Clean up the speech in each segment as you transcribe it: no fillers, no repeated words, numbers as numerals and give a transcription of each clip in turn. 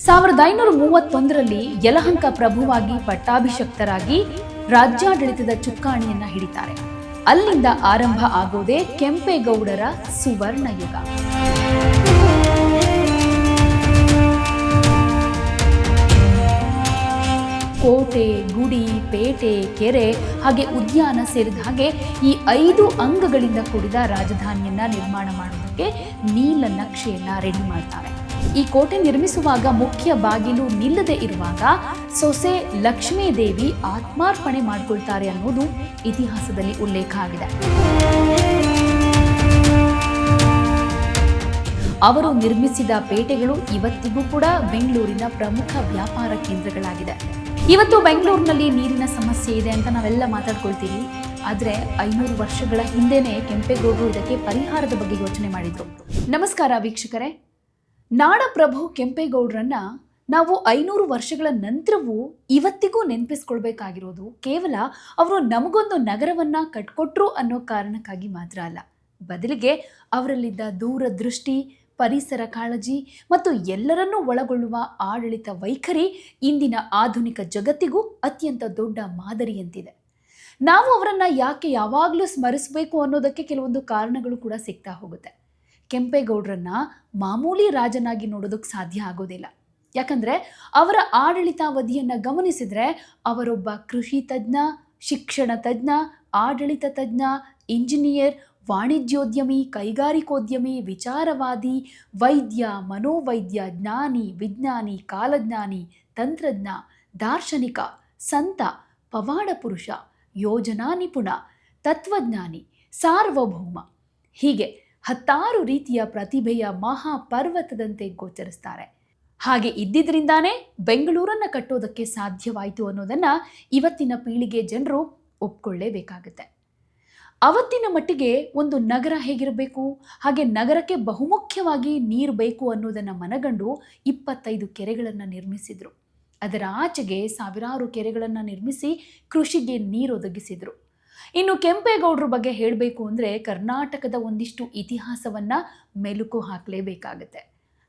1531ರಲ್ಲಿ ಯಲಹಂಕ ಪ್ರಭುವಾಗಿ ಪಟ್ಟಾಭಿಷಕ್ತರಾಗಿ ರಾಜ್ಯಾಡಳಿತದ ಚುಕ್ಕಾಣಿಯನ್ನ ಹಿಡಿತಾರೆ. ಅಲ್ಲಿಂದ ಆರಂಭ ಆಗೋದೇ ಕೆಂಪೇಗೌಡರ ಸುವರ್ಣ ಯುಗ. ಕೋಟೆ, ಗುಡಿ, ಪೇಟೆ, ಕೆರೆ ಹಾಗೆ ಉದ್ಯಾನ ಸೇರಿದ ಹಾಗೆ ಈ 5 ಅಂಗಗಳಿಂದ ಕೂಡಿದ ರಾಜಧಾನಿಯನ್ನ ನಿರ್ಮಾಣ ಮಾಡೋದಕ್ಕೆ ನೀಲ ನಕ್ಷೆಯನ್ನ ರೆಡಿ ಮಾಡ್ತಾರೆ. ಈ ಕೋಟೆ ನಿರ್ಮಿಸುವಾಗ ಮುಖ್ಯ ಬಾಗಿಲು ನಿಲ್ಲದೆ ಇರುವಾಗ ಸೊಸೆ ಲಕ್ಷ್ಮೀದೇವಿ ಆತ್ಮಾರ್ಪಣೆ ಮಾಡಿಕೊಳ್ತಾರೆ ಅನ್ನೋದು ಇತಿಹಾಸದಲ್ಲಿ ಉಲ್ಲೇಖ ಆಗಿದೆ. ಅವರು ನಿರ್ಮಿಸಿದ ಪೇಟೆಗಳು ಇವತ್ತಿಗೂ ಕೂಡ ಬೆಂಗಳೂರಿನ ಪ್ರಮುಖ ವ್ಯಾಪಾರ ಕೇಂದ್ರಗಳಾಗಿದೆ. ಇವತ್ತು ಬೆಂಗಳೂರಿನಲ್ಲಿ ನೀರಿನ ಸಮಸ್ಯೆ ಇದೆ ಅಂತ ನಾವೆಲ್ಲ ಮಾತಾಡ್ಕೊಳ್ತೀವಿ. ಆದರೆ 500 ವರ್ಷಗಳ ಹಿಂದೆನೇ ಕೆಂಪೇಗೌಡರು ಇದಕ್ಕೆ ಪರಿಹಾರದ ಬಗ್ಗೆ ಯೋಚನೆ ಮಾಡಿದ್ರು. ನಮಸ್ಕಾರ ವೀಕ್ಷಕರೇ. ನಾಡಪ್ರಭು ಕೆಂಪೇಗೌಡರನ್ನ ನಾವು 500 ವರ್ಷಗಳ ನಂತರವೂ ಇವತ್ತಿಗೂ ನೆನಪಿಸ್ಕೊಳ್ಬೇಕಾಗಿರೋದು ಕೇವಲ ಅವರು ನಮಗೊಂದು ನಗರವನ್ನ ಕಟ್ಕೊಟ್ರು ಅನ್ನೋ ಕಾರಣಕ್ಕಾಗಿ ಮಾತ್ರ ಅಲ್ಲ. ಬದಲಿಗೆ ಅವರಲ್ಲಿದ್ದ ದೂರದೃಷ್ಟಿ, ಪರಿಸರ ಕಾಳಜಿ ಮತ್ತು ಎಲ್ಲರನ್ನೂ ಒಳಗೊಳ್ಳುವ ಆಡಳಿತ ವೈಖರಿ ಇಂದಿನ ಆಧುನಿಕ ಜಗತ್ತಿಗೂ ಅತ್ಯಂತ ದೊಡ್ಡ ಮಾದರಿಯಂತಿದೆ. ನಾವು ಅವರನ್ನ ಯಾಕೆ ಯಾವಾಗಲೂ ಸ್ಮರಿಸಬೇಕು ಅನ್ನೋದಕ್ಕೆ ಕೆಲವೊಂದು ಕಾರಣಗಳು ಕೂಡ ಸಿಗ್ತಾ ಹೋಗುತ್ತೆ. ಕೆಂಪೇಗೌಡರನ್ನ ಮಾಮೂಲಿ ರಾಜನಾಗಿ ನೋಡೋದಕ್ಕೆ ಸಾಧ್ಯ ಆಗೋದಿಲ್ಲ. ಯಾಕಂದ್ರೆ ಅವರ ಆಡಳಿತಾವಧಿಯನ್ನ ಗಮನಿಸಿದ್ರೆ ಅವರೊಬ್ಬ ಕೃಷಿ ತಜ್ಞ, ಶಿಕ್ಷಣ ತಜ್ಞ, ಆಡಳಿತ ತಜ್ಞ, ಇಂಜಿನಿಯರ್, ವಾಣಿಜ್ಯೋದ್ಯಮಿ, ಕೈಗಾರಿಕೋದ್ಯಮಿ, ವಿಚಾರವಾದಿ, ವೈದ್ಯ, ಮನೋವೈದ್ಯ, ಜ್ಞಾನಿ, ವಿಜ್ಞಾನಿ, ಕಾಲಜ್ಞಾನಿ, ತಂತ್ರಜ್ಞ, ದಾರ್ಶನಿಕ, ಸಂತ, ಪವಾಡ ಪುರುಷ, ಯೋಜನಾ ನಿಪುಣ, ತತ್ವಜ್ಞಾನಿ, ಸಾರ್ವಭೌಮ ಹೀಗೆ 10 ರೀತಿಯ ಪ್ರತಿಭೆಯ ಮಹಾಪರ್ವತದಂತೆ ಗೋಚರಿಸ್ತಾರೆ. ಹಾಗೆ ಇದ್ದಿದ್ರಿಂದಾನೇ ಬೆಂಗಳೂರನ್ನ ಕಟ್ಟೋದಕ್ಕೆ ಸಾಧ್ಯವಾಯಿತು ಅನ್ನೋದನ್ನ ಇವತ್ತಿನ ಪೀಳಿಗೆ ಜನರು ಒಪ್ಕೊಳ್ಳೇಬೇಕಾಗುತ್ತೆ. ಅವತ್ತಿನ ಮಟ್ಟಿಗೆ ಒಂದು ನಗರ ಹೇಗಿರಬೇಕು, ಹಾಗೆ ನಗರಕ್ಕೆ ಬಹುಮುಖ್ಯವಾಗಿ ನೀರು ಬೇಕು ಅನ್ನೋದನ್ನ ಮನಗಂಡು 25 ಕೆರೆಗಳನ್ನು ನಿರ್ಮಿಸಿದ್ರು. ಅದರ ಆಚೆಗೆ ಸಾವಿರಾರು ಕೆರೆಗಳನ್ನು ನಿರ್ಮಿಸಿ ಕೃಷಿಗೆ ನೀರು ಒದಗಿಸಿದ್ರು. ಇನ್ನು ಕೆಂಪೇಗೌಡರ ಬಗ್ಗೆ ಹೇಳಬೇಕು ಅಂದರೆ ಕರ್ನಾಟಕದ ಒಂದಿಷ್ಟು ಇತಿಹಾಸವನ್ನ ಮೆಲುಕು ಹಾಕಲೇಬೇಕಾಗುತ್ತೆ.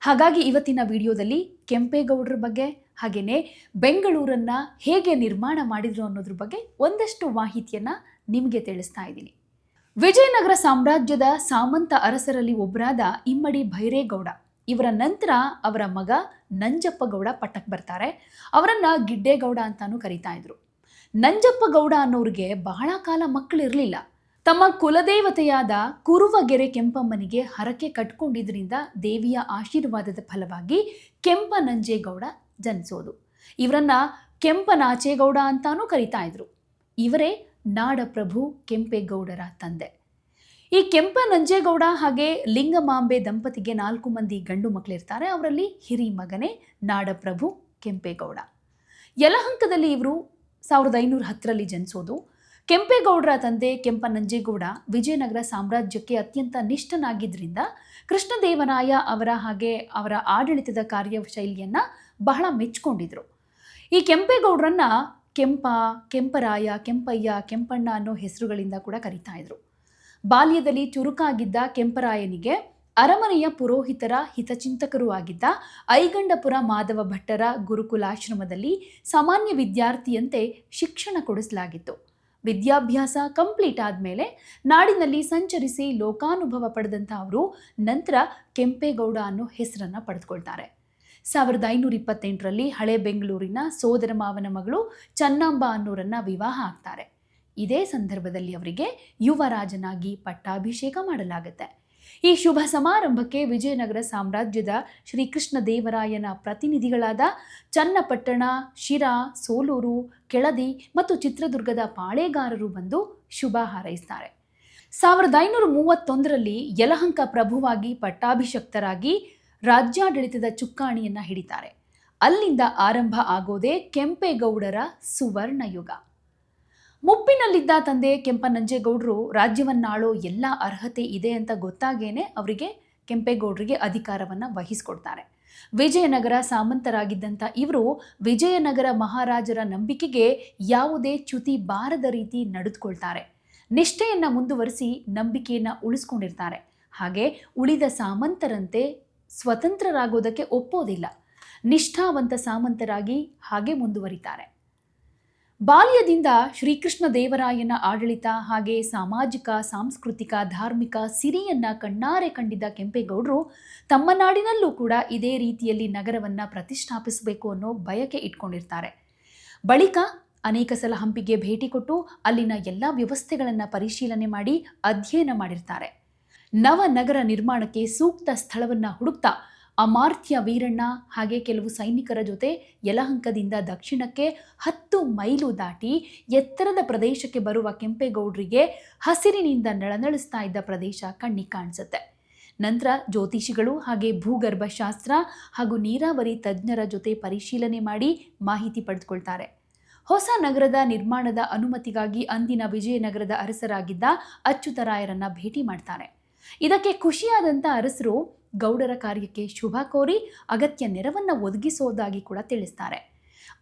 ಹಾಗಾಗಿ ಇವತ್ತಿನ ವಿಡಿಯೋದಲ್ಲಿ ಕೆಂಪೇಗೌಡರ ಬಗ್ಗೆ ಹಾಗೆಯೇ ಬೆಂಗಳೂರನ್ನ ಹೇಗೆ ನಿರ್ಮಾಣ ಮಾಡಿದ್ರು ಅನ್ನೋದ್ರ ಬಗ್ಗೆ ಒಂದಷ್ಟು ಮಾಹಿತಿಯನ್ನ ನಿಮಗೆ ತಿಳಿಸ್ತಾ ಇದ್ದೀನಿ. ವಿಜಯನಗರ ಸಾಮ್ರಾಜ್ಯದ ಸಾಮಂತ ಅರಸರಲ್ಲಿ ಒಬ್ಬರಾದ ಇಮ್ಮಡಿ ಭೈರೇಗೌಡ ಇವರ ನಂತರ ಅವರ ಮಗ ನಂಜಪ್ಪ ಗೌಡ ಪಟ್ಟಕ್ಕೆ ಬರ್ತಾರೆ. ಅವರನ್ನ ಗಿಡ್ಡೇಗೌಡ ಅಂತಾನೂ ಕರೀತಾ ಇದ್ರು. ನಂಜಪ್ಪ ಗೌಡ ಅನ್ನೋರಿಗೆ ಬಹಳ ಕಾಲ ಮಕ್ಕಳಿರಲಿಲ್ಲ. ತಮ್ಮ ಕುಲದೇವತೆಯಾದ ಕುರುವಗೆರೆ ಕೆಂಪಮ್ಮನಿಗೆ ಹರಕೆ ಕಟ್ಕೊಂಡಿದ್ರಿಂದ ದೇವಿಯ ಆಶೀರ್ವಾದದ ಫಲವಾಗಿ ಕೆಂಪನಂಜೇಗೌಡ ಜನಿಸೋದು. ಇವರನ್ನ ಕೆಂಪನಾಚೇಗೌಡ ಅಂತಾನೂ ಕರೀತಾ ಇದ್ರು. ಇವರೇ ನಾಡಪ್ರಭು ಕೆಂಪೇಗೌಡರ ತಂದೆ. ಈ ಕೆಂಪನಂಜೇಗೌಡ ಹಾಗೆ ಲಿಂಗಮಾಂಬೆ ದಂಪತಿಗೆ 4 ಮಂದಿ ಗಂಡು ಮಕ್ಕಳಿರ್ತಾರೆ. ಅವರಲ್ಲಿ ಹಿರಿ ಮಗನೇ ನಾಡಪ್ರಭು ಕೆಂಪೇಗೌಡ. ಯಲಹಂಕದಲ್ಲಿ ಇವರು 1510ರಲ್ಲಿ ಜನಿಸೋದು. ಕೆಂಪೇಗೌಡರ ತಂದೆ ಕೆಂಪನಂಜೇಗೌಡ ವಿಜಯನಗರ ಸಾಮ್ರಾಜ್ಯಕ್ಕೆ ಅತ್ಯಂತ ನಿಷ್ಠನಾಗಿದ್ದರಿಂದ ಕೃಷ್ಣದೇವರಾಯ ಅವರ ಹಾಗೆ ಅವರ ಆಡಳಿತದ ಕಾರ್ಯಶೈಲಿಯನ್ನ ಬಹಳ ಮೆಚ್ಚಿಕೊಂಡಿದ್ರು. ಈ ಕೆಂಪೇಗೌಡರನ್ನ ಕೆಂಪ, ಕೆಂಪರಾಯ, ಕೆಂಪಯ್ಯ, ಕೆಂಪಣ್ಣ ಅನ್ನೋ ಹೆಸರುಗಳಿಂದ ಕೂಡ ಕರೀತಾ ಇದ್ರು. ಬಾಲ್ಯದಲ್ಲಿ ಚುರುಕಾಗಿದ್ದ ಕೆಂಪರಾಯನಿಗೆ ಅರಮನೆಯ ಪುರೋಹಿತರ ಹಿತಚಿಂತಕರೂ ಆಗಿದ್ದ ಐಗಂಡಪುರ ಮಾಧವ ಭಟ್ಟರ ಗುರುಕುಲಾಶ್ರಮದಲ್ಲಿ ಸಾಮಾನ್ಯ ವಿದ್ಯಾರ್ಥಿಯಂತೆ ಶಿಕ್ಷಣ ಕೊಡಿಸಲಾಗಿತ್ತು. ವಿದ್ಯಾಭ್ಯಾಸ ಕಂಪ್ಲೀಟ್ ಆದಮೇಲೆ ನಾಡಿನಲ್ಲಿ ಸಂಚರಿಸಿ ಲೋಕಾನುಭವ ಪಡೆದಂಥ ಅವರು ನಂತರ ಕೆಂಪೇಗೌಡ ಅನ್ನೋ ಹೆಸರನ್ನು ಪಡೆದುಕೊಳ್ತಾರೆ. 1528ರಲ್ಲಿ ಹಳೆ ಬೆಂಗಳೂರಿನ ಸೋದರ ಮಾವನ ಮಗಳು ಚನ್ನಾಂಬ ಅನ್ನೋರನ್ನ ವಿವಾಹ ಆಗ್ತಾರೆ. ಇದೇ ಸಂದರ್ಭದಲ್ಲಿ ಅವರಿಗೆ ಯುವರಾಜನಾಗಿ ಪಟ್ಟಾಭಿಷೇಕ ಮಾಡಲಾಗುತ್ತೆ. ಈ ಶುಭ ಸಮಾರಂಭಕ್ಕೆ ವಿಜಯನಗರ ಸಾಮ್ರಾಜ್ಯದ ಶ್ರೀಕೃಷ್ಣ ದೇವರಾಯನ ಪ್ರತಿನಿಧಿಗಳಾದ ಚನ್ನಪಟ್ಟಣ, ಶಿರಾ, ಸೋಲೂರು, ಕೆಳದಿ ಮತ್ತು ಚಿತ್ರದುರ್ಗದ ಪಾಳೇಗಾರರು ಬಂದು ಶುಭ ಹಾರೈಸ್ತಾರೆ. 1531ರಲ್ಲಿ ಯಲಹಂಕ ಪ್ರಭುವಾಗಿ ಪಟ್ಟಾಭಿಷಕ್ತರಾಗಿ ರಾಜ್ಯಾಡಳಿತದ ಚುಕ್ಕಾಣಿಯನ್ನ ಹಿಡಿತಾರೆ. ಅಲ್ಲಿಂದ ಆರಂಭ ಆಗೋದೇ ಕೆಂಪೇಗೌಡರ ಸುವರ್ಣ ಯುಗ. ಮುಪ್ಪಿನಲ್ಲಿದ್ದ ತಂದೆ ಕೆಂಪನಂಜೇಗೌಡರು ರಾಜ್ಯವನ್ನಾಳೋ ಎಲ್ಲ ಅರ್ಹತೆ ಇದೆ ಅಂತ ಗೊತ್ತಾಗೇನೆ ಅವರಿಗೆ ಕೆಂಪೇಗೌಡರಿಗೆ ಅಧಿಕಾರವನ್ನು ವಹಿಸಿಕೊಡ್ತಾರೆ. ವಿಜಯನಗರ ಸಾಮಂತರಾಗಿದ್ದಂಥ ಇವರು ವಿಜಯನಗರ ಮಹಾರಾಜರ ನಂಬಿಕೆಗೆ ಯಾವುದೇ ಚ್ಯುತಿ ಬಾರದ ರೀತಿ ನಡೆದುಕೊಳ್ತಾರೆ. ನಿಷ್ಠೆಯನ್ನು ಮುಂದುವರಿಸಿ ನಂಬಿಕೆಯನ್ನು ಉಳಿಸ್ಕೊಂಡಿರ್ತಾರೆ. ಹಾಗೆ ಉಳಿದ ಸಾಮಂತರಂತೆ ಸ್ವತಂತ್ರರಾಗೋದಕ್ಕೆ ಒಪ್ಪೋದಿಲ್ಲ. ನಿಷ್ಠಾವಂತ ಸಾಮಂತರಾಗಿ ಹಾಗೆ ಮುಂದುವರಿತಾರೆ. ಬಾಲ್ಯದಿಂದ ಶ್ರೀಕೃಷ್ಣ ದೇವರಾಯನ ಆಡಳಿತ ಹಾಗೆ ಸಾಮಾಜಿಕ, ಸಾಂಸ್ಕೃತಿಕ, ಧಾರ್ಮಿಕ ಸಿರಿಯನ್ನ ಕಣ್ಣಾರೆ ಕಂಡಿದ್ದ ಕೆಂಪೇಗೌಡರು ತಮ್ಮ ನಾಡಿನಲ್ಲೂ ಕೂಡ ಇದೇ ರೀತಿಯಲ್ಲಿ ನಗರವನ್ನ ಪ್ರತಿಷ್ಠಾಪಿಸಬೇಕು ಅನ್ನೋ ಬಯಕೆ ಇಟ್ಕೊಂಡಿರ್ತಾರೆ. ಬಳಿಕ ಅನೇಕ ಸಲ ಹಂಪಿಗೆ ಭೇಟಿ ಕೊಟ್ಟು ಅಲ್ಲಿನ ಎಲ್ಲ ವ್ಯವಸ್ಥೆಗಳನ್ನು ಪರಿಶೀಲನೆ ಮಾಡಿ ಅಧ್ಯಯನ ಮಾಡಿರ್ತಾರೆ. ನವನಗರ ನಿರ್ಮಾಣಕ್ಕೆ ಸೂಕ್ತ ಸ್ಥಳವನ್ನು ಹುಡುಕ್ತಾ ಅಮಾರ್ತ್ಯ ವೀರಣ್ಣ ಹಾಗೆ ಕೆಲವು ಸೈನಿಕರ ಜೊತೆ ಯಲಹಂಕದಿಂದ ದಕ್ಷಿಣಕ್ಕೆ 10 ಮೈಲು ದಾಟಿ ಎತ್ತರದ ಪ್ರದೇಶಕ್ಕೆ ಬರುವ ಕೆಂಪೇಗೌಡರಿಗೆ ಹಸಿರಿನಿಂದ ನಳನಳಿಸ್ತಾ ಇದ್ದ ಪ್ರದೇಶ ಕಣ್ಣಿಗೆ ಕಾಣಿಸುತ್ತೆ. ನಂತರ ಜ್ಯೋತಿಷಿಗಳು ಹಾಗೆ ಭೂಗರ್ಭಶಾಸ್ತ್ರ ಹಾಗೂ ನೀರಾವರಿ ತಜ್ಞರ ಜೊತೆ ಪರಿಶೀಲನೆ ಮಾಡಿ ಮಾಹಿತಿ ಪಡೆದುಕೊಳ್ತಾರೆ. ಹೊಸ ನಗರದ ನಿರ್ಮಾಣದ ಅನುಮತಿಗಾಗಿ ಅಂದಿನ ವಿಜಯನಗರದ ಅರಸರಾಗಿದ್ದ ಅಚ್ಯುತರಾಯರನ್ನ ಭೇಟಿ ಮಾಡ್ತಾರೆ. ಇದಕ್ಕೆ ಖುಷಿಯಾದಂಥ ಅರಸರು ಗೌಡರ ಕಾರ್ಯಕ್ಕೆ ಶುಭ ಕೋರಿ ಅಗತ್ಯ ನೆರವನ್ನ ಒದಗಿಸೋದಾಗಿ ಕೂಡ ತಿಳಿಸ್ತಾರೆ.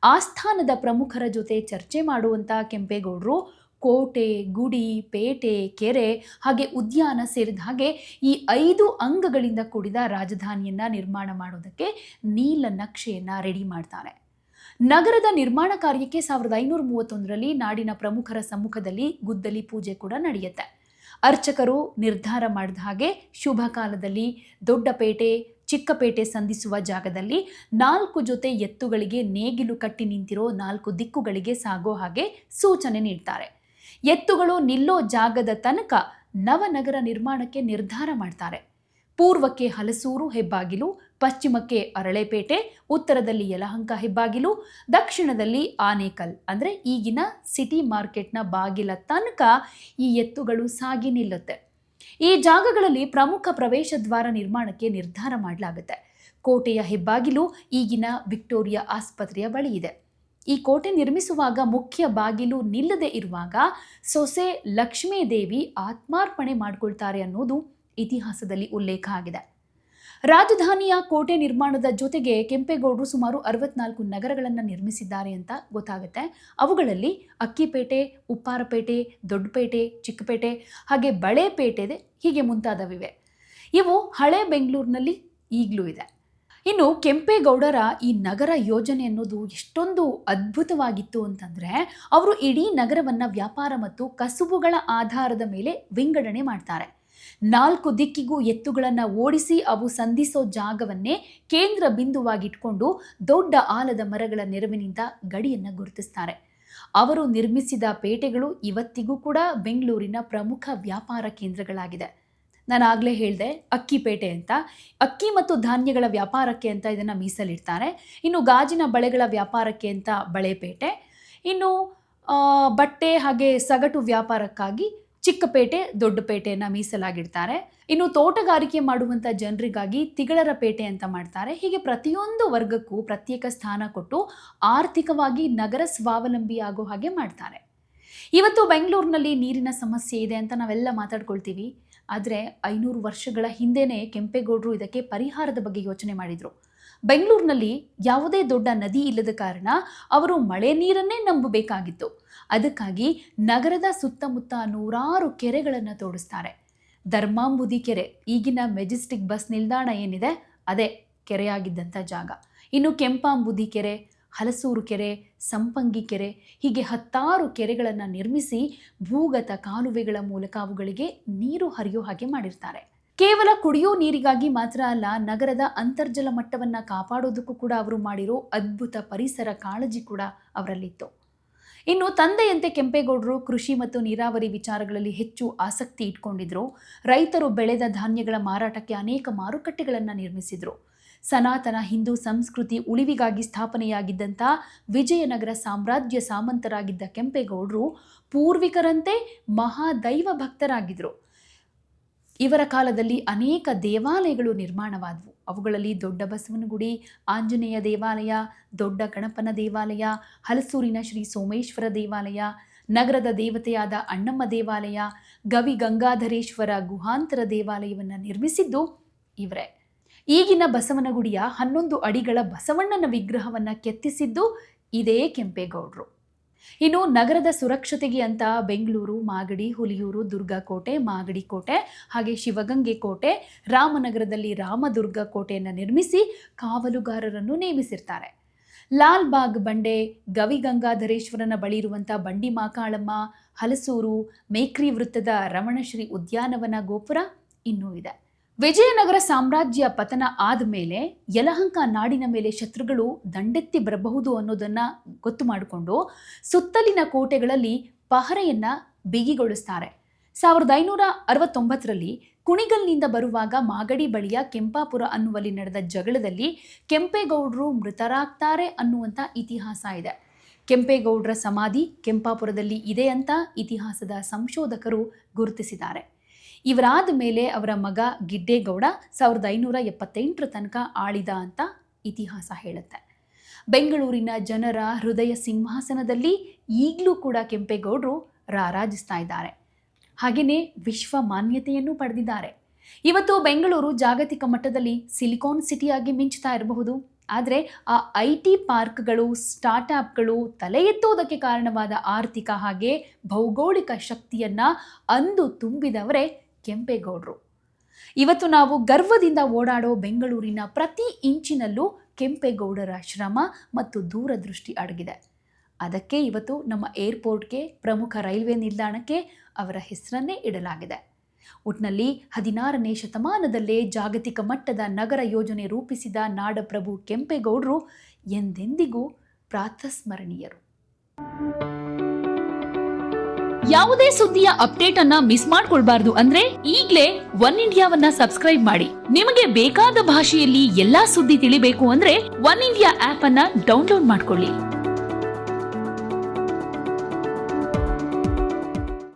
ಆಸ್ಥಾನದ ಪ್ರಮುಖರ ಜೊತೆ ಚರ್ಚೆ ಮಾಡುವಂಥ ಕೆಂಪೇಗೌಡರು ಕೋಟೆ, ಗುಡಿ, ಪೇಟೆ, ಕೆರೆ ಹಾಗೆ ಉದ್ಯಾನ ಸೇರಿದ ಹಾಗೆ ಈ 5 ಅಂಗಗಳಿಂದ ಕೂಡಿದ ರಾಜಧಾನಿಯನ್ನ ನಿರ್ಮಾಣ ಮಾಡೋದಕ್ಕೆ ನೀಲನಕ್ಷೆಯನ್ನ ರೆಡಿ ಮಾಡ್ತಾರೆ. ನಗರದ ನಿರ್ಮಾಣ ಕಾರ್ಯಕ್ಕೆ 1531ರಲ್ಲಿ ನಾಡಿನ ಪ್ರಮುಖರ ಸಮ್ಮುಖದಲ್ಲಿ ಗುದ್ದಲಿ ಪೂಜೆ ಕೂಡ ನಡೆಯುತ್ತೆ. ಅರ್ಚಕರು ನಿರ್ಧಾರ ಮಾಡಿದ ಹಾಗೆ ಶುಭ ಕಾಲದಲ್ಲಿ ದೊಡ್ಡಪೇಟೆ, ಚಿಕ್ಕಪೇಟೆ ಸಂಧಿಸುವ ಜಾಗದಲ್ಲಿ 4 ಜೊತೆ ಎತ್ತುಗಳಿಗೆ ನೇಗಿಲು ಕಟ್ಟಿ ನಿಂತಿರೋ 4 ದಿಕ್ಕುಗಳಿಗೆ ಸಾಗೋ ಹಾಗೆ ಸೂಚನೆ ನೀಡ್ತಾರೆ. ಎತ್ತುಗಳು ನಿಲ್ಲೋ ಜಾಗದ ತನಕ ನವನಗರ ನಿರ್ಮಾಣಕ್ಕೆ ನಿರ್ಧಾರ ಮಾಡ್ತಾರೆ. ಪೂರ್ವಕ್ಕೆ ಹಲಸೂರು ಹೆಬ್ಬಾಗಿಲು, ಪಶ್ಚಿಮಕ್ಕೆ ಅರಳೆಪೇಟೆ, ಉತ್ತರದಲ್ಲಿ ಯಲಹಂಕ ಹೆಬ್ಬಾಗಿಲು, ದಕ್ಷಿಣದಲ್ಲಿ ಆನೇಕಲ್ ಅಂದರೆ ಈಗಿನ ಸಿಟಿ ಮಾರ್ಕೆಟ್ನ ಬಾಗಿಲ ತನಕ ಈ ಎತ್ತುಗಳು ಸಾಗಿ ನಿಲ್ಲುತ್ತೆ. ಈ ಜಾಗಗಳಲ್ಲಿ ಪ್ರಮುಖ ಪ್ರವೇಶ ದ್ವಾರ ನಿರ್ಮಾಣಕ್ಕೆ ನಿರ್ಧಾರ ಮಾಡಲಾಗುತ್ತೆ. ಕೋಟೆಯ ಹೆಬ್ಬಾಗಿಲು ಈಗಿನ ವಿಕ್ಟೋರಿಯಾ ಆಸ್ಪತ್ರೆಯ ಬಳಿ ಇದೆ. ಈ ಕೋಟೆ ನಿರ್ಮಿಸುವಾಗ ಮುಖ್ಯ ಬಾಗಿಲು ನಿಲ್ಲದೆ ಇರುವಾಗ ಸೊಸೆ ಲಕ್ಷ್ಮೀದೇವಿ ಆತ್ಮಾರ್ಪಣೆ ಮಾಡಿಕೊಳ್ತಾರೆ ಅನ್ನೋದು ಇತಿಹಾಸದಲ್ಲಿ ಉಲ್ಲೇಖ ಆಗಿದೆ. ರಾಜಧಾನಿಯ ಕೋಟೆ ನಿರ್ಮಾಣದ ಜೊತೆಗೆ ಕೆಂಪೇಗೌಡರು ಸುಮಾರು 64 ನಗರಗಳನ್ನು ನಿರ್ಮಿಸಿದ್ದಾರೆ ಅಂತ ಗೊತ್ತಾಗುತ್ತೆ. ಅವುಗಳಲ್ಲಿ ಅಕ್ಕಿಪೇಟೆ, ಉಪ್ಪಾರಪೇಟೆ, ದೊಡ್ಡಪೇಟೆ, ಚಿಕ್ಕಪೇಟೆ ಹಾಗೆ ಬಳೆಪೇಟೆ ಹೀಗೆ ಮುಂತಾದವಿವೆ. ಇವು ಹಳೆ ಬೆಂಗಳೂರಿನಲ್ಲಿ ಈಗಲೂ ಇದೆ. ಇನ್ನು ಕೆಂಪೇಗೌಡರ ಈ ನಗರ ಯೋಜನೆ ಅನ್ನೋದು ಎಷ್ಟೊಂದು ಅದ್ಭುತವಾಗಿತ್ತು ಅಂತಂದರೆ, ಅವರು ಇಡೀ ನಗರವನ್ನು ವ್ಯಾಪಾರ ಮತ್ತು ಕಸುಬುಗಳ ಆಧಾರದ ಮೇಲೆ ವಿಂಗಡಣೆ ಮಾಡ್ತಾರೆ. 4 ದಿಕ್ಕಿಗೂ ಎತ್ತುಗಳನ್ನು ಓಡಿಸಿ ಅವು ಸಂಧಿಸೋ ಜಾಗವನ್ನೇ ಕೇಂದ್ರ ಬಿಂದುವಾಗಿಟ್ಕೊಂಡು ದೊಡ್ಡ ಆಲದ ಮರಗಳ ನೆರವಿನಿಂದ ಗಡಿಯನ್ನು ಗುರುತಿಸ್ತಾರೆ. ಅವರು ನಿರ್ಮಿಸಿದ ಪೇಟೆಗಳು ಇವತ್ತಿಗೂ ಕೂಡ ಬೆಂಗಳೂರಿನ ಪ್ರಮುಖ ವ್ಯಾಪಾರ ಕೇಂದ್ರಗಳಾಗಿದೆ. ನಾನು ಆಗಲೇ ಹೇಳಿದೆ ಅಕ್ಕಿಪೇಟೆ ಅಂತ. ಅಕ್ಕಿ ಮತ್ತು ಧಾನ್ಯಗಳ ವ್ಯಾಪಾರಕ್ಕೆ ಅಂತ ಇದನ್ನು ಮೀಸಲಿಡ್ತಾರೆ. ಇನ್ನು ಗಾಜಿನ ಬಳೆಗಳ ವ್ಯಾಪಾರಕ್ಕೆ ಅಂತ ಬಳೆಪೇಟೆ, ಇನ್ನು ಬಟ್ಟೆ ಹಾಗೆ ಸಗಟು ವ್ಯಾಪಾರಕ್ಕಾಗಿ ಚಿಕ್ಕಪೇಟೆ, ದೊಡ್ಡಪೇಟೆಯನ್ನು ಮೀಸಲಾಗಿಡ್ತಾರೆ. ಇನ್ನು ತೋಟಗಾರಿಕೆ ಮಾಡುವಂಥ ಜನರಿಗಾಗಿ ತಿಗಳರ ಪೇಟೆ ಅಂತ ಮಾಡ್ತಾರೆ. ಹೀಗೆ ಪ್ರತಿಯೊಂದು ವರ್ಗಕ್ಕೂ ಪ್ರತ್ಯೇಕ ಸ್ಥಾನ ಕೊಟ್ಟು ಆರ್ಥಿಕವಾಗಿ ನಗರ ಸ್ವಾವಲಂಬಿ ಆಗೋ ಹಾಗೆ ಮಾಡ್ತಾರೆ. ಇವತ್ತು ಬೆಂಗಳೂರಿನಲ್ಲಿ ನೀರಿನ ಸಮಸ್ಯೆ ಇದೆ ಅಂತ ನಾವೆಲ್ಲ ಮಾತಾಡ್ಕೊಳ್ತೀವಿ. ಆದರೆ 500 ವರ್ಷಗಳ ಹಿಂದೆಯೇ ಕೆಂಪೇಗೌಡರು ಇದಕ್ಕೆ ಪರಿಹಾರದ ಬಗ್ಗೆ ಯೋಚನೆ ಮಾಡಿದರು. ಬೆಂಗಳೂರಿನಲ್ಲಿ ಯಾವುದೇ ದೊಡ್ಡ ನದಿ ಇಲ್ಲದ ಕಾರಣ ಅವರು ಮಳೆ ನೀರನ್ನೇ ನಂಬಬೇಕಾಗಿತ್ತು. ಅದಕ್ಕಾಗಿ ನಗರದ ಸುತ್ತಮುತ್ತ 100 ಕೆರೆಗಳನ್ನು ತೋಡಿಸ್ತಾರೆ. ಧರ್ಮಾಂಬುದಿ ಕೆರೆ, ಈಗಿನ ಮೆಜೆಸ್ಟಿಕ್ ಬಸ್ ನಿಲ್ದಾಣ ಏನಿದೆ ಅದೇ ಕೆರೆಯಾಗಿದ್ದಂಥ ಜಾಗ. ಇನ್ನು ಕೆಂಪಾಂಬುದಿ ಕೆರೆ, ಹಲಸೂರು ಕೆರೆ, ಸಂಪಂಗಿ ಕೆರೆ ಹೀಗೆ 10 ಕೆರೆಗಳನ್ನು ನಿರ್ಮಿಸಿ ಭೂಗತ ಕಾಲುವೆಗಳ ಮೂಲಕ ಅವುಗಳಿಗೆ ನೀರು ಹರಿಯೋ ಹಾಗೆ ಮಾಡಿರ್ತಾರೆ. ಕೇವಲ ಕುಡಿಯೋ ನೀರಿಗಾಗಿ ಮಾತ್ರ ಅಲ್ಲ, ನಗರದ ಅಂತರ್ಜಲ ಮಟ್ಟವನ್ನು ಕಾಪಾಡೋದಕ್ಕೂ ಕೂಡ ಅವರು ಮಾಡಿರೋ ಅದ್ಭುತ ಪರಿಸರ ಕಾಳಜಿ ಕೂಡ ಅವರಲ್ಲಿತ್ತು. ಇನ್ನು ತಂದೆಯಂತೆ ಕೆಂಪೇಗೌಡರು ಕೃಷಿ ಮತ್ತು ನೀರಾವರಿ ವಿಚಾರಗಳಲ್ಲಿ ಹೆಚ್ಚು ಆಸಕ್ತಿ ಇಟ್ಕೊಂಡಿದ್ರು. ರೈತರು ಬೆಳೆದ ಧಾನ್ಯಗಳ ಮಾರಾಟಕ್ಕೆ ಅನೇಕ ಮಾರುಕಟ್ಟೆಗಳನ್ನು ನಿರ್ಮಿಸಿದರು. ಸನಾತನ ಹಿಂದೂ ಸಂಸ್ಕೃತಿ ಉಳಿವಿಗಾಗಿ ಸ್ಥಾಪನೆಯಾಗಿದ್ದಂಥ ವಿಜಯನಗರ ಸಾಮ್ರಾಜ್ಯ ಸಾಮಂತರಾಗಿದ್ದ ಕೆಂಪೇಗೌಡರು ಪೂರ್ವಿಕರಂತೆ ಮಹಾದೈವ ಭಕ್ತರಾಗಿದ್ದರು. ಇವರ ಕಾಲದಲ್ಲಿ ಅನೇಕ ದೇವಾಲಯಗಳು ನಿರ್ಮಾಣವಾದವು. ಅವುಗಳಲ್ಲಿ ದೊಡ್ಡ ಬಸವನಗುಡಿ, ಆಂಜನೇಯ ದೇವಾಲಯ, ದೊಡ್ಡ ಗಣಪನ ದೇವಾಲಯ, ಹಲಸೂರಿನ ಶ್ರೀ ಸೋಮೇಶ್ವರ ದೇವಾಲಯ, ನಗರದ ದೇವತೆಯಾದ ಅಣ್ಣಮ್ಮ ದೇವಾಲಯ, ಗವಿ ಗಂಗಾಧರೇಶ್ವರ ಗುಹಾಂತರ ದೇವಾಲಯವನ್ನು ನಿರ್ಮಿಸಿದ್ದು ಇವರೇ. ಈಗಿನ ಬಸವನಗುಡಿಯ 11 ಅಡಿಗಳ ಬಸವಣ್ಣನ ವಿಗ್ರಹವನ್ನು ಕೆತ್ತಿಸಿದ್ದು ಇದೇ ಕೆಂಪೇಗೌಡರು. ಇನ್ನು ನಗರದ ಸುರಕ್ಷತೆಗೆ ಅಂತ ಬೆಂಗಳೂರು, ಮಾಗಡಿ, ಹುಲಿಯೂರು, ದುರ್ಗಾಕೋಟೆ, ಮಾಗಡಿ ಕೋಟೆ ಹಾಗೆ ಶಿವಗಂಗೆ ಕೋಟೆ, ರಾಮನಗರದಲ್ಲಿ ರಾಮದುರ್ಗ ಕೋಟೆಯನ್ನು ನಿರ್ಮಿಸಿ ಕಾವಲುಗಾರರನ್ನು ನೇಮಿಸಿರ್ತಾರೆ. ಲಾಲ್ಬಾಗ್ ಬಂಡೆ, ಗವಿಗಂಗಾಧರೇಶ್ವರನ ಬಳಿ ಇರುವಂಥ ಬಂಡಿ ಮಾಕಾಳಮ್ಮ, ಹಲಸೂರು, ಮೇಕ್ರಿ ವೃತ್ತದ ರಮಣಶ್ರೀ ಉದ್ಯಾನವನ ಗೋಪುರ ಇನ್ನೂ ಇದೆ. ವಿಜಯನಗರ ಸಾಮ್ರಾಜ್ಯ ಪತನ ಆದಮೇಲೆ ಯಲಹಂಕ ನಾಡಿನ ಮೇಲೆ ಶತ್ರುಗಳು ದಂಡೆತ್ತಿ ಬರಬಹುದು ಅನ್ನೋದನ್ನ ಗೊತ್ತು ಮಾಡಿಕೊಂಡು ಸುತ್ತಲಿನ ಕೋಟೆಗಳಲ್ಲಿ ಪಹರೆಯನ್ನ ಬಿಗಿಗೊಳಿಸ್ತಾರೆ. 1569ರಲ್ಲಿ ಕುಣಿಗಲ್ನಿಂದ ಬರುವಾಗ ಮಾಗಡಿ ಬಳಿಯ ಕೆಂಪಾಪುರ ಅನ್ನುವಲ್ಲಿ ನಡೆದ ಜಗಳದಲ್ಲಿ ಕೆಂಪೇಗೌಡರು ಮೃತರಾಗ್ತಾರೆ ಅನ್ನುವಂಥ ಇತಿಹಾಸ ಇದೆ. ಕೆಂಪೇಗೌಡರ ಸಮಾಧಿ ಕೆಂಪಾಪುರದಲ್ಲಿ ಇದೆ ಅಂತ ಇತಿಹಾಸದ ಸಂಶೋಧಕರು ಗುರುತಿಸಿದ್ದಾರೆ. ಇವರಾದ ಮೇಲೆ ಅವರ ಮಗ ಗಿಡ್ಡೇಗೌಡ 1578 ತನಕ ಆಳಿದ ಅಂತ ಇತಿಹಾಸ ಹೇಳುತ್ತೆ. ಬೆಂಗಳೂರಿನ ಜನರ ಹೃದಯ ಸಿಂಹಾಸನದಲ್ಲಿ ಈಗಲೂ ಕೂಡ ಕೆಂಪೇಗೌಡರು ರಾರಾಜಿಸ್ತಾ ಇದ್ದಾರೆ. ಹಾಗೆಯೇ ವಿಶ್ವ ಮಾನ್ಯತೆಯನ್ನು ಪಡೆದಿದ್ದಾರೆ. ಇವತ್ತು ಬೆಂಗಳೂರು ಜಾಗತಿಕ ಮಟ್ಟದಲ್ಲಿ ಸಿಲಿಕಾನ್ ಸಿಟಿಯಾಗಿ ಮಿಂಚುತ್ತಾ ಇರಬಹುದು. ಆದರೆ ಆ IT ಪಾರ್ಕ್ಗಳು, ಸ್ಟಾರ್ಟ್ಅಪ್ಗಳು ತಲೆ ಎತ್ತೋದಕ್ಕೆ ಕಾರಣವಾದ ಆರ್ಥಿಕ ಹಾಗೆ ಭೌಗೋಳಿಕ ಶಕ್ತಿಯನ್ನು ಅಂದು ತುಂಬಿದವರೇ ಕೆಂಪೇಗೌಡರು. ಇವತ್ತು ನಾವು ಗರ್ವದಿಂದ ಓಡಾಡೋ ಬೆಂಗಳೂರಿನ ಪ್ರತಿ ಇಂಚಿನಲ್ಲೂ ಕೆಂಪೇಗೌಡರ ಶ್ರಮ ಮತ್ತು ದೂರದೃಷ್ಟಿ ಅಡಗಿದೆ. ಅದಕ್ಕೆ ಇವತ್ತು ನಮ್ಮ ಏರ್ಪೋರ್ಟ್ಗೆ, ಪ್ರಮುಖ ರೈಲ್ವೆ ನಿಲ್ದಾಣಕ್ಕೆ ಅವರ ಹೆಸರನ್ನೇ ಇಡಲಾಗಿದೆ. ಒಟ್ನಲ್ಲಿ 16ನೇ ಶತಮಾನದಲ್ಲೇ ಜಾಗತಿಕ ಮಟ್ಟದ ನಗರ ಯೋಜನೆ ರೂಪಿಸಿದ ನಾಡಪ್ರಭು ಕೆಂಪೇಗೌಡರು ಎಂದೆಂದಿಗೂ ಪ್ರಾತಸ್ಮರಣೀಯರು. ಯಾವುದೇ ಸುದ್ದಿಯ ಅಪ್ಡೇಟ್ ಅನ್ನ ಮಿಸ್ ಮಾಡ್ಕೊಳ್ಬಾರ್ದು ಅಂದ್ರೆ ಈಗಲೇ ಒನ್ ಇಂಡಿಯಾವನ್ನ ಸಬ್ಸ್ಕ್ರೈಬ್ ಮಾಡಿ. ನಿಮಗೆ ಬೇಕಾದ ಭಾಷೆಯಲ್ಲಿ ಎಲ್ಲಾ ಸುದ್ದಿ ತಿಳಿಬೇಕು ಅಂದ್ರೆ ಒನ್ ಇಂಡಿಯಾ ಆಪ್ ಅನ್ನ ಡೌನ್ಲೋಡ್ ಮಾಡ್ಕೊಳ್ಳಿ.